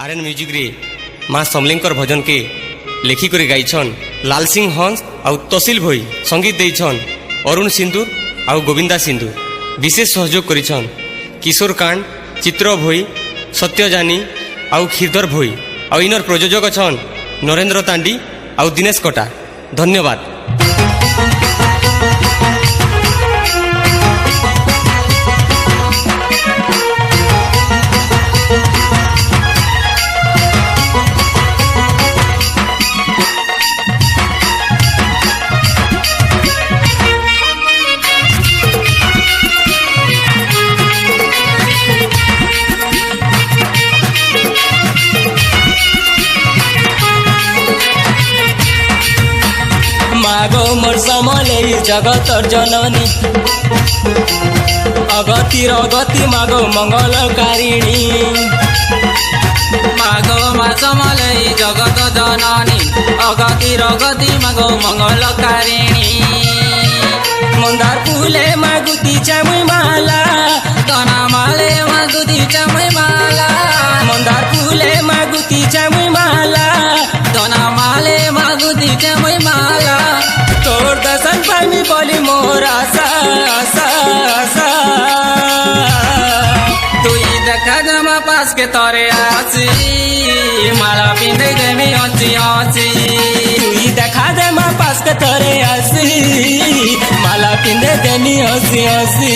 RN music रे माँ समलेंकर भजन के लेखिक गाइछन लाल सिंह हंस आउ तहसील भोई संगीत देइछन अरुण सिंदूर आउ गोविंदा सिंदूर विशेष सहयोग करिछन किशोर कांड चित्र भोई सत्यजानी आउ खीरधर भोई आउ इनर प्रयोजक छन नरेंद्र तांडी आउ दिनेश कटा। धन्यवाद। मागो मोर समले जगतर जननी अगति रगति मागो मंगलकारिणी मागो मा समले जगत जननी अगति रगति मागो मंगलकारिणी मंदार फूले मागुती चामुई माला तना माले मागुती चमई माला मंदार फूले मागुती चामुई माला तना माले मागुती चमई माला तोर दर्शन पाइमी बोली मोर आशा आशा आशा तुई देखा जमा पास के तरे आसी माला पिंधे देमी हंसी हंसी तुई देखा दे मा पास के तोरे आसी माला पिंदे देनी हंसी हंसी।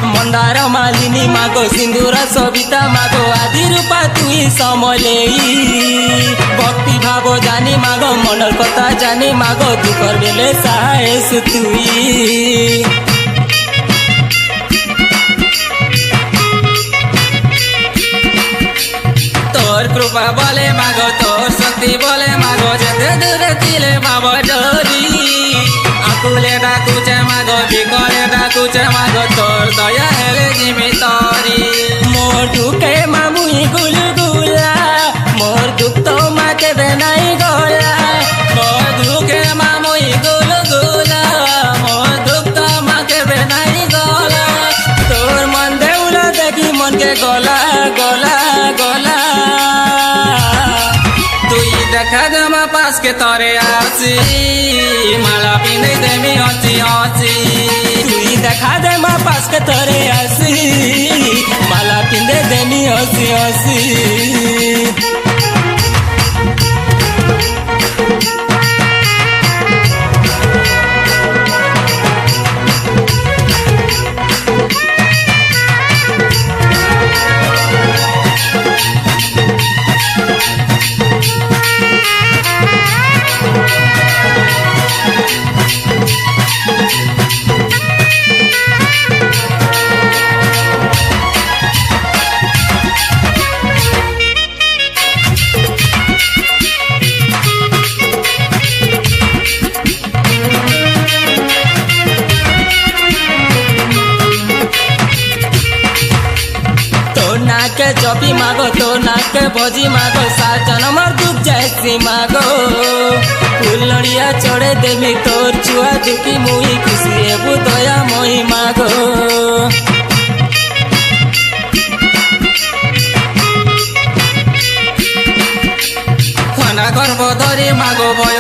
मंदार मालिनी मागो सिंदूर सविता मागो आदि रूपा तुई समलेई भक्ति भाव जानी मागो मनर कथा जानी मागो दुखर बेले साहेस तुई तोर कृपा बोले मागो तोर शक्ति बोले मागो जते दूर तिले बाबा डोरी आकुले डाकुचे मागो बिकले डाकुचे मागो तोर दया हेले जिमी तोरी मोर दुखे मामुई गुलगुला मोर दुख तो माके बेनाई गोला मोर दुखे मामुई गुलु गुला मोर दुख तो माके बेनाई गोला तोर मन देउला देखी मन के गोला गोला गोला तुई देखा जमा पास के तरे आसी माला पिंधे देमी हंसी हंसी तुई देखा दे मा पास के तोरे आसी माला पिंदे देनी हंसी हंसी। नाके चौपी मागो तो नाके भोजी मागो सात जनमर दुख जैसी मागो फूल नड़िया चढ़े देमी तोर छुआ दुखी मुई खुशी एबु दया मोई मागो खाना गर्भ धरी मागो बय